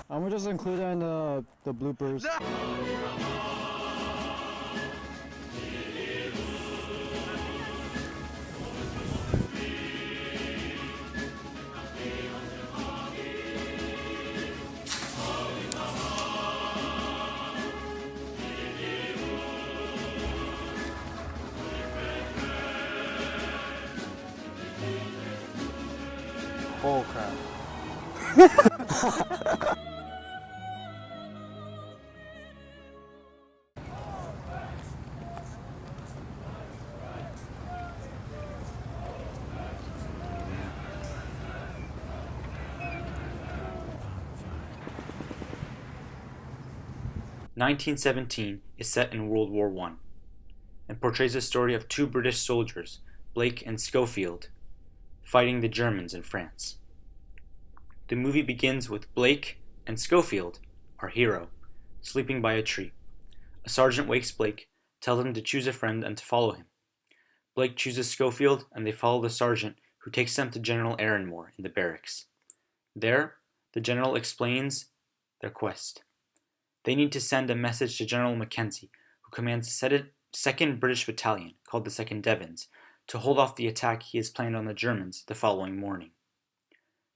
I'm gonna just include that in the bloopers. Oh crap. "1917" is set in World War I and portrays the story of two British soldiers, Blake and Schofield, fighting the Germans in France. The movie begins with Blake and Schofield, our hero, sleeping by a tree. A sergeant wakes Blake, tells him to choose a friend and to follow him. Blake chooses Schofield, and they follow the sergeant, who takes them to General Aaronmore in the barracks. There, the general explains their quest. They need to send a message to General Mackenzie, who commands the 2nd British Battalion, called the 2nd Devons, to hold off the attack he has planned on the Germans the following morning.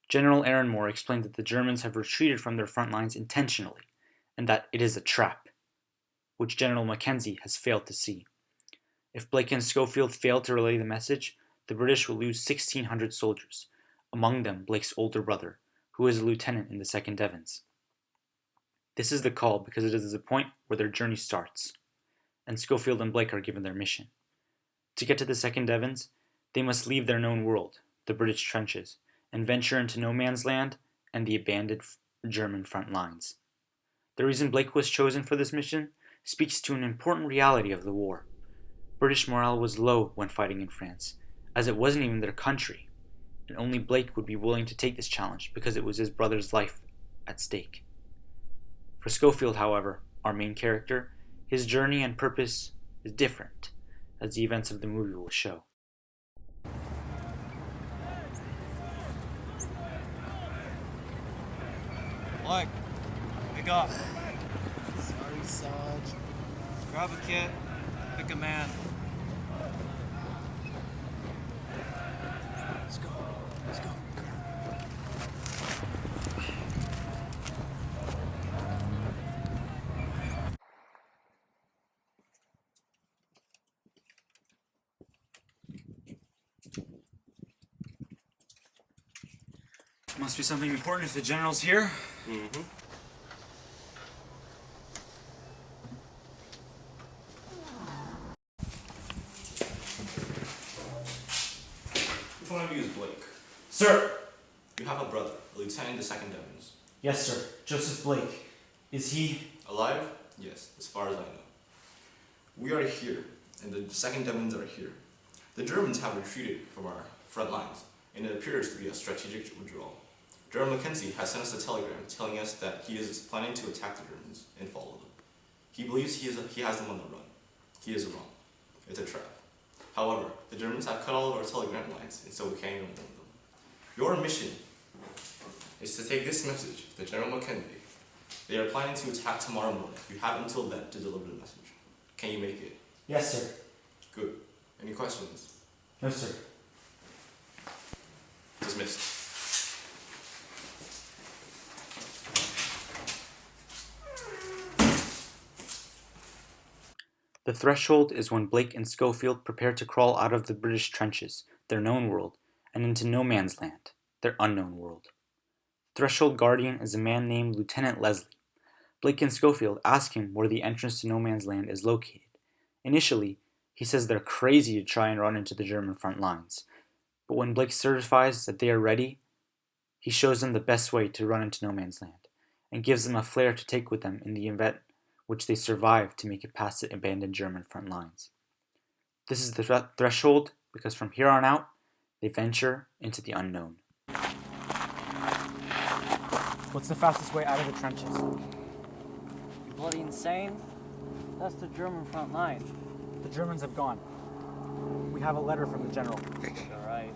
General Aaronmore explains that the Germans have retreated from their front lines intentionally, and that it is a trap, which General Mackenzie has failed to see. If Blake and Schofield fail to relay the message, the British will lose 1,600 soldiers, among them Blake's older brother, who is a lieutenant in the 2nd Devons. This is the call because it is the point where their journey starts, and Schofield and Blake are given their mission. To get to the 2nd Devons, they must leave their known world, the British trenches, and venture into no man's land and the abandoned German front lines. The reason Blake was chosen for this mission speaks to an important reality of the war. British morale was low when fighting in France, as it wasn't even their country, and only Blake would be willing to take this challenge because it was his brother's life at stake. For Schofield, however, our main character, his journey and purpose is different, as the events of the movie will show. Mike, pick up. Sorry, Sarge. Grab a kit, pick a man. Let's go. Let's go. Must be something important if the general's here. Mm-hmm. Which one of you is Blake? Sir! You have a brother, a lieutenant in the 2nd Devons. Yes, sir. Joseph Blake. Is he... Alive? Yes, as far as I know. We are here, and the 2nd Devons are here. The Germans have retreated from our front lines, and it appears to be a strategic withdrawal. General Mackenzie has sent us a telegram telling us that he is planning to attack the Germans and follow them. He believes he has them on the run. He is wrong. It's a trap. However, the Germans have cut all of our telegram lines, and so we can't even warn them. Your mission is to take this message to General Mackenzie. They are planning to attack tomorrow morning. You have until then to deliver the message. Can you make it? Yes, sir. Good. Any questions? No, sir. Dismissed. The threshold is when Blake and Schofield prepare to crawl out of the British trenches, their known world, and into no man's land, their unknown world. Threshold guardian is a man named Lieutenant Leslie. Blake and Schofield ask him where the entrance to no man's land is located. Initially, he says they're crazy to try and run into the German front lines, but when Blake certifies that they are ready, he shows them the best way to run into no man's land, and gives them a flare to take with them in the event which they survive to make it past the abandoned German front lines. This is the threshold because from here on out, they venture into the unknown. What's the fastest way out of the trenches? Bloody insane? That's the German front line. The Germans have gone. We have a letter from the general. All right.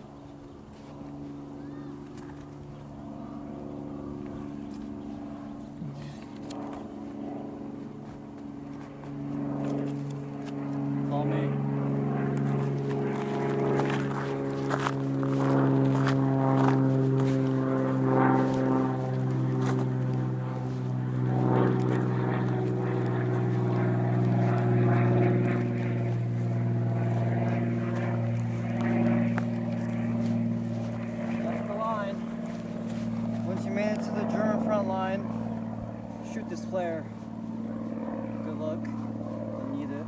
Once you made it to the German front line, shoot this flare. Good luck. You'll need it.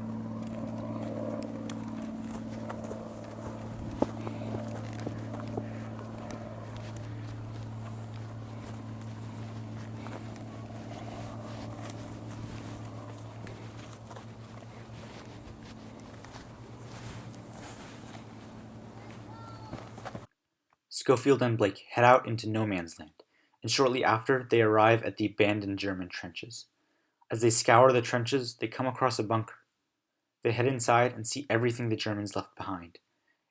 Schofield and Blake head out into no man's land, and shortly after, they arrive at the abandoned German trenches. As they scour the trenches, they come across a bunker. They head inside and see everything the Germans left behind.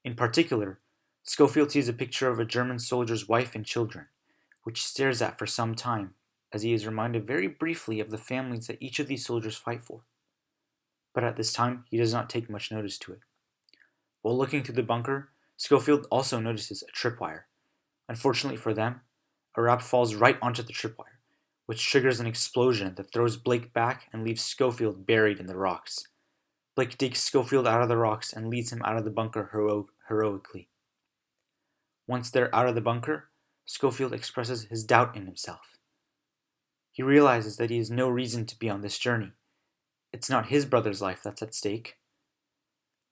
In particular, Schofield sees a picture of a German soldier's wife and children, which he stares at for some time, as he is reminded very briefly of the families that each of these soldiers fight for. But at this time, he does not take much notice to it. While looking through the bunker, Schofield also notices a tripwire. Unfortunately for them, a rat falls right onto the tripwire, which triggers an explosion that throws Blake back and leaves Schofield buried in the rocks. Blake digs Schofield out of the rocks and leads him out of the bunker heroically. Once they're out of the bunker, Schofield expresses his doubt in himself. He realizes that he has no reason to be on this journey. It's not his brother's life that's at stake.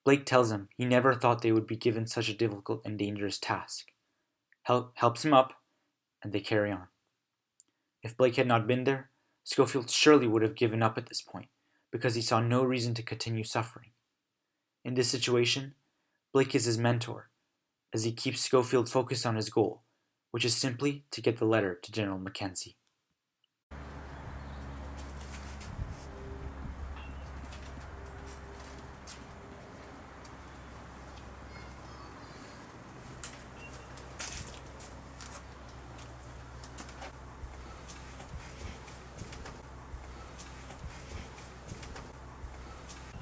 Blake tells him he never thought they would be given such a difficult and dangerous task. Helps him up, and they carry on. If Blake had not been there, Schofield surely would have given up at this point, because he saw no reason to continue suffering. In this situation, Blake is his mentor, as he keeps Schofield focused on his goal, which is simply to get the letter to General Mackenzie.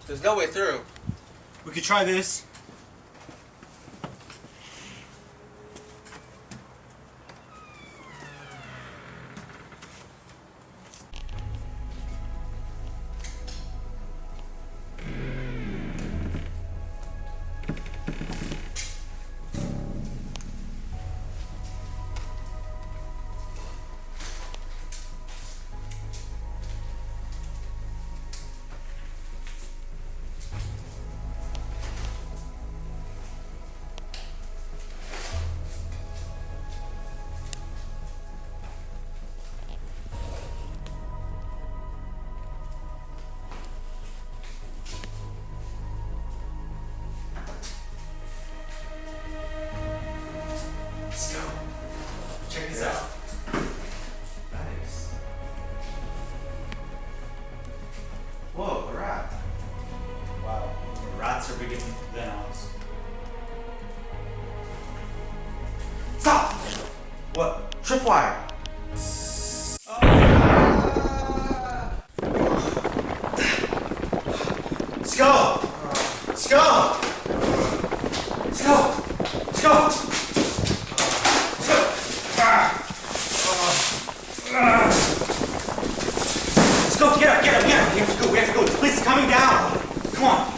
There's no way through. We could try this. Let's go. Check this out. Nice. Whoa, a rat. Wow. Rats are bigger than us. Stop! What? Tripwire! Let's go! Let's go! Let's go! Let's go! Let's go, get up, get up, get up! We have to go, this place is coming down! Come on!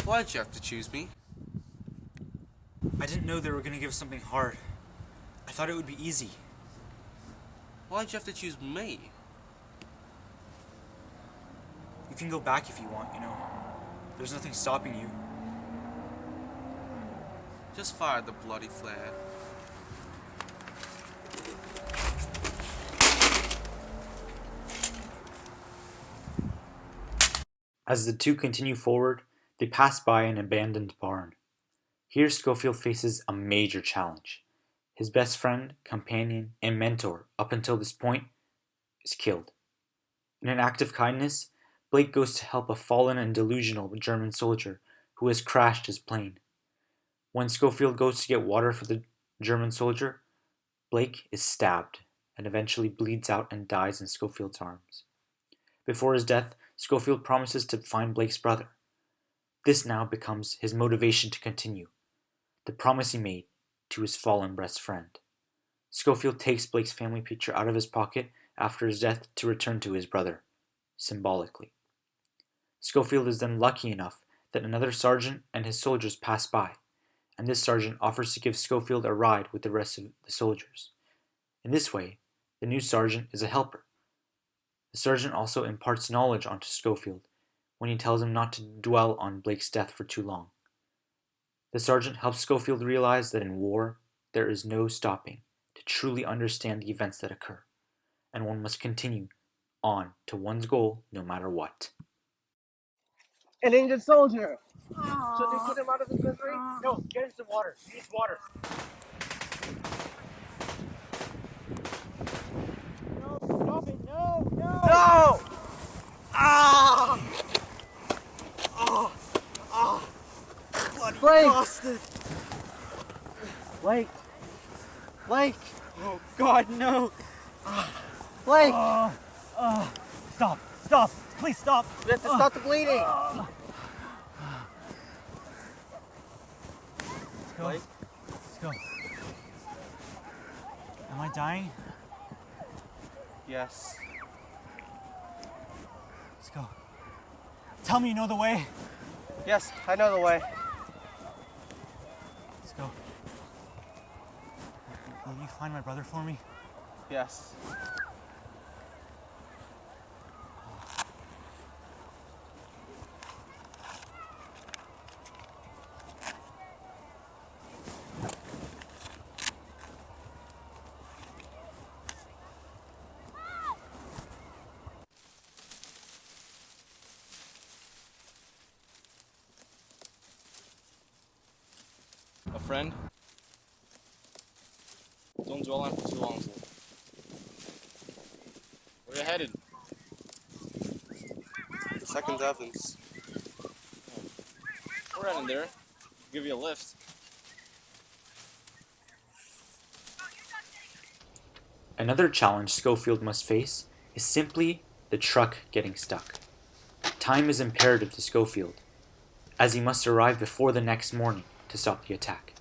Why'd you have to choose me? I didn't know they were gonna give us something hard. I thought it would be easy. Why'd you have to choose me? You can go back if you want, you know. There's nothing stopping you. Just fire the bloody flare. As the two continue forward, they pass by an abandoned barn. Here Schofield faces a major challenge. His best friend, companion, and mentor up until this point is killed. In an act of kindness, Blake goes to help a fallen and delusional German soldier who has crashed his plane. When Schofield goes to get water for the German soldier, Blake is stabbed and eventually bleeds out and dies in Schofield's arms. Before his death, Schofield promises to find Blake's brother. This now becomes his motivation to continue, the promise he made to his fallen best friend. Schofield takes Blake's family picture out of his pocket after his death to return to his brother, symbolically. Schofield is then lucky enough that another sergeant and his soldiers pass by, and this sergeant offers to give Schofield a ride with the rest of the soldiers. In this way, the new sergeant is a helper. The sergeant also imparts knowledge onto Schofield when he tells him not to dwell on Blake's death for too long. The sergeant helps Schofield realize that in war, there is no stopping to truly understand the events that occur, and one must continue on to one's goal no matter what. An injured soldier! Should we put him out of his misery? No, get him some water. He needs water. No, stop it! No! No! No! Ah! Oh! Oh! Bloody bastard! Blake! Blake! Oh God, no! Blake! Stop! Stop! Please stop! We have to stop the bleeding! Let's go. Blake? Let's go. Am I dying? Yes. Let's go. Tell me you know the way. Yes, I know the way. Let's go. Will you find my brother for me? Yes. A friend? Don't dwell on it for too long, sir. Where you headed? Second Evans. We're heading there. Give you a lift. Another challenge Schofield must face is simply the truck getting stuck. Time is imperative to Schofield, as he must arrive before the next morning to stop the attack.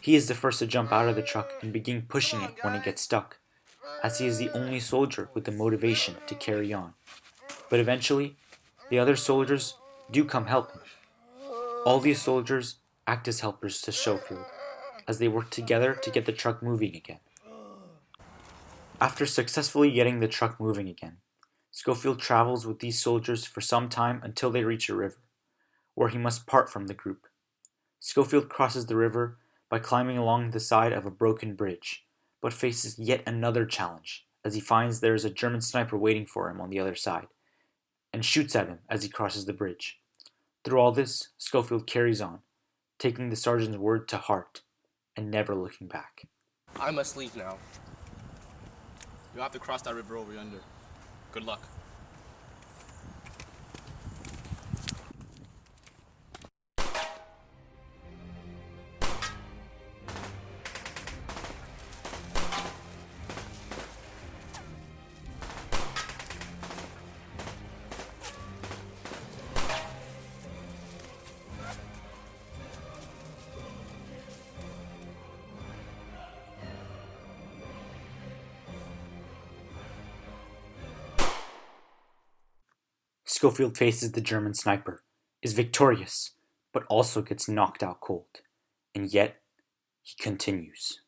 He is the first to jump out of the truck and begin pushing it when it gets stuck, as he is the only soldier with the motivation to carry on. But eventually, the other soldiers do come help him. All these soldiers act as helpers to Schofield, as they work together to get the truck moving again. After successfully getting the truck moving again, Schofield travels with these soldiers for some time until they reach a river, where he must part from the group. Schofield crosses the river by climbing along the side of a broken bridge, but faces yet another challenge as he finds there is a German sniper waiting for him on the other side, and shoots at him as he crosses the bridge. Through all this, Schofield carries on, taking the sergeant's word to heart, and never looking back. I must leave now. You'll have to cross that river over yonder. Good luck. Schofield faces the German sniper, is victorious, but also gets knocked out cold. And yet, he continues.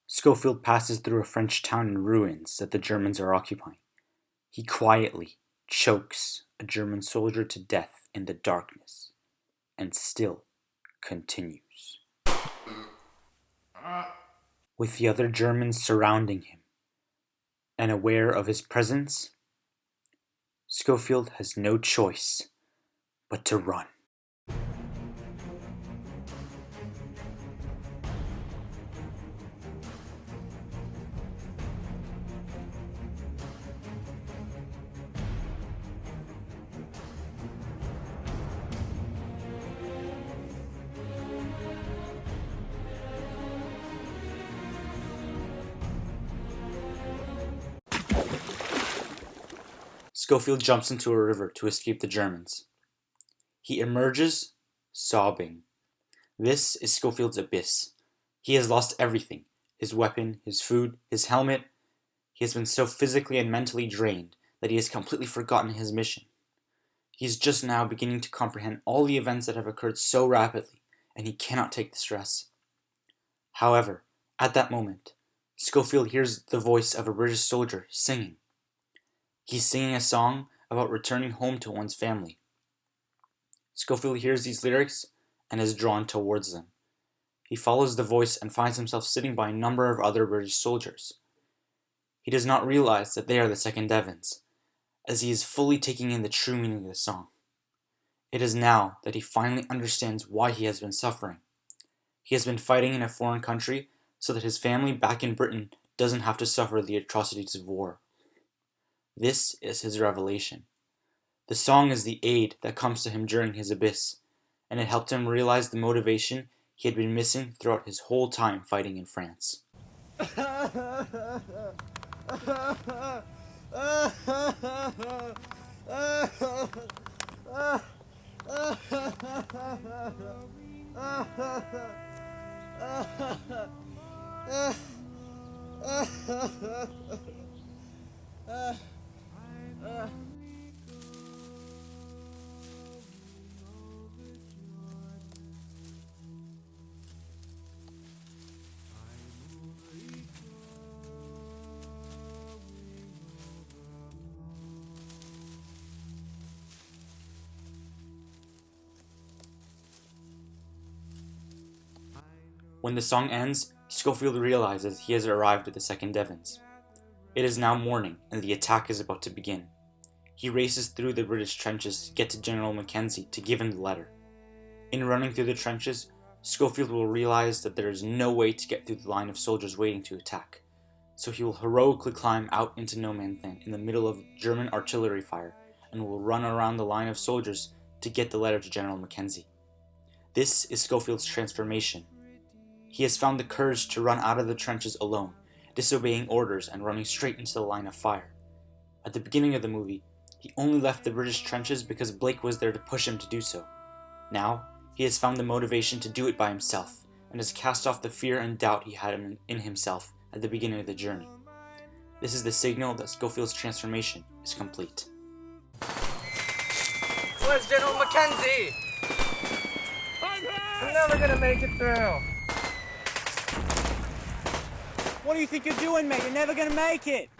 Schofield passes through a French town in ruins that the Germans are occupying. He quietly chokes a German soldier to death in the darkness, and still continues. With the other Germans surrounding him, and aware of his presence, Schofield has no choice but to run. Schofield jumps into a river to escape the Germans. He emerges, sobbing. This is Schofield's abyss. He has lost everything: his weapon, his food, his helmet. He has been so physically and mentally drained that he has completely forgotten his mission. He is just now beginning to comprehend all the events that have occurred so rapidly, and he cannot take the stress. However, at that moment, Schofield hears the voice of a British soldier singing. He's singing a song about returning home to one's family. Schofield hears these lyrics and is drawn towards them. He follows the voice and finds himself sitting by a number of other British soldiers. He does not realize that they are the 2nd Devons, as he is fully taking in the true meaning of the song. It is now that he finally understands why he has been suffering. He has been fighting in a foreign country so that his family back in Britain doesn't have to suffer the atrocities of war. This is his revelation. The song is the aid that comes to him during his abyss, and it helped him realize the motivation he had been missing throughout his whole time fighting in France. When the song ends, Schofield realizes he has arrived at the 2nd Devons. It is now morning, and the attack is about to begin. He races through the British trenches to get to General Mackenzie to give him the letter. In running through the trenches, Schofield will realize that there is no way to get through the line of soldiers waiting to attack, so he will heroically climb out into no man's land in the middle of German artillery fire and will run around the line of soldiers to get the letter to General Mackenzie. This is Schofield's transformation. He has found the courage to run out of the trenches alone, disobeying orders and running straight into the line of fire. At the beginning of the movie, he only left the British trenches because Blake was there to push him to do so. Now, he has found the motivation to do it by himself, and has cast off the fear and doubt he had in himself at the beginning of the journey. This is the signal that Schofield's transformation is complete. Where's General Mackenzie? I'm never gonna make it through. What do you think you're doing, mate? You're never gonna make it!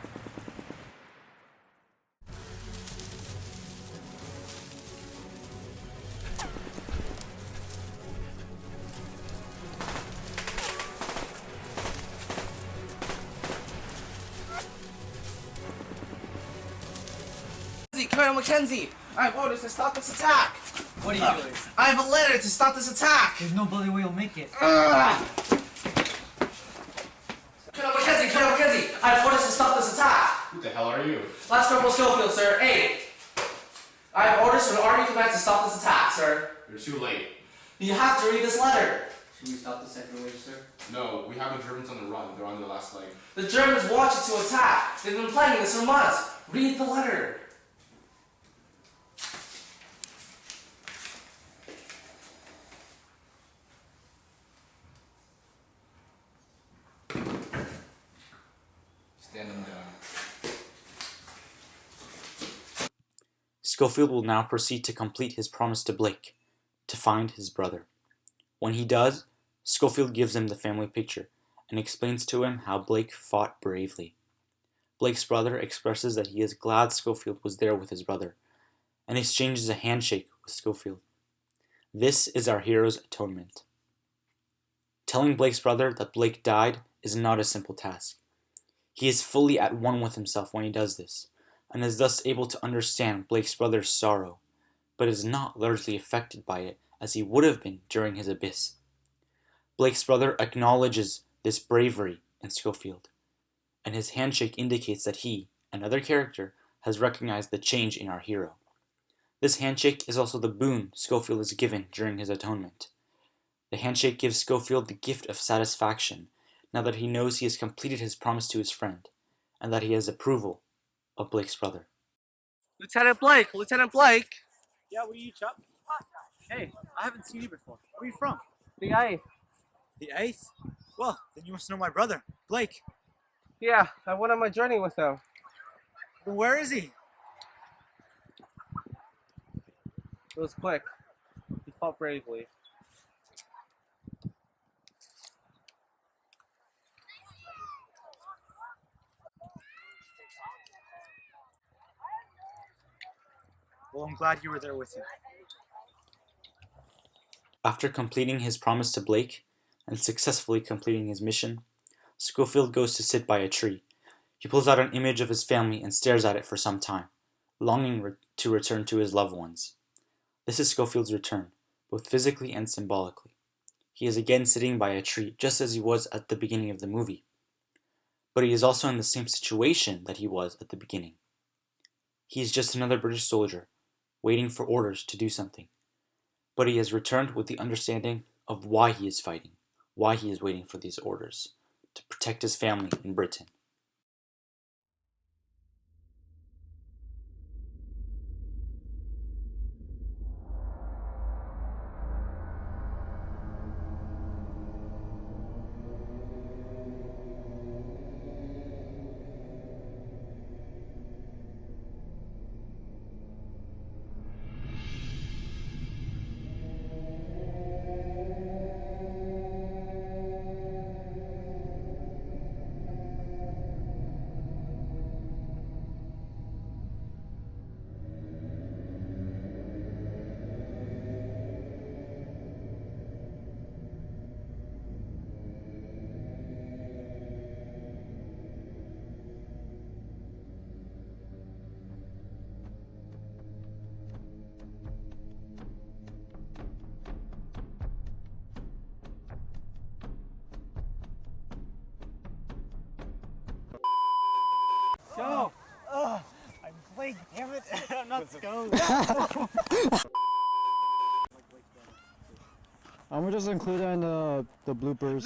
Colonel Mackenzie, I have orders to stop this attack. What are you doing? I have a letter to stop this attack. There's no bloody way you'll make it. Colonel Mackenzie, I have orders to stop this attack. Who the hell are you? Last Corporal Schofield, sir. 8. I have orders from the Army Command to stop this attack, sir. You're too late. You have to read this letter. Should we stop the second wave, sir? No, we have the Germans on the run. They're on their last leg. The Germans want you to attack. They've been planning this for months. Read the letter. Stand them down. Schofield will now proceed to complete his promise to Blake, to find his brother. When he does, Schofield gives him the family picture and explains to him how Blake fought bravely. Blake's brother expresses that he is glad Schofield was there with his brother, and exchanges a handshake with Schofield. This is our hero's atonement. Telling Blake's brother that Blake died is not a simple task. He is fully at one with himself when he does this, and is thus able to understand Blake's brother's sorrow, but is not largely affected by it as he would have been during his abyss. Blake's brother acknowledges this bravery in Schofield, and his handshake indicates that he, another character, has recognized the change in our hero. This handshake is also the boon Schofield is given during his atonement. The handshake gives Schofield the gift of satisfaction now that he knows he has completed his promise to his friend, and that he has approval of Blake's brother. Lieutenant Blake! Lieutenant Blake! Yeah, what are you, Chuck? Hey, I haven't seen you before. Where are you from? The ice. The 8th? Well, then you must know my brother, Blake. Yeah, I went on my journey with him. But where is he? It was quick. He fought bravely. Well, I'm glad you were there with him. After completing his promise to Blake and successfully completing his mission, Schofield goes to sit by a tree. He pulls out an image of his family and stares at it for some time, longing to return to his loved ones. This is Schofield's return, both physically and symbolically. He is again sitting by a tree, just as he was at the beginning of the movie. But he is also in the same situation that he was at the beginning. He is just another British soldier, waiting for orders to do something. But he has returned with the understanding of why he is fighting, why he is waiting for these orders, to protect his family in Britain. Yo! I'm Blake, damn it! I'm not Scope. I'm gonna just include that in the bloopers.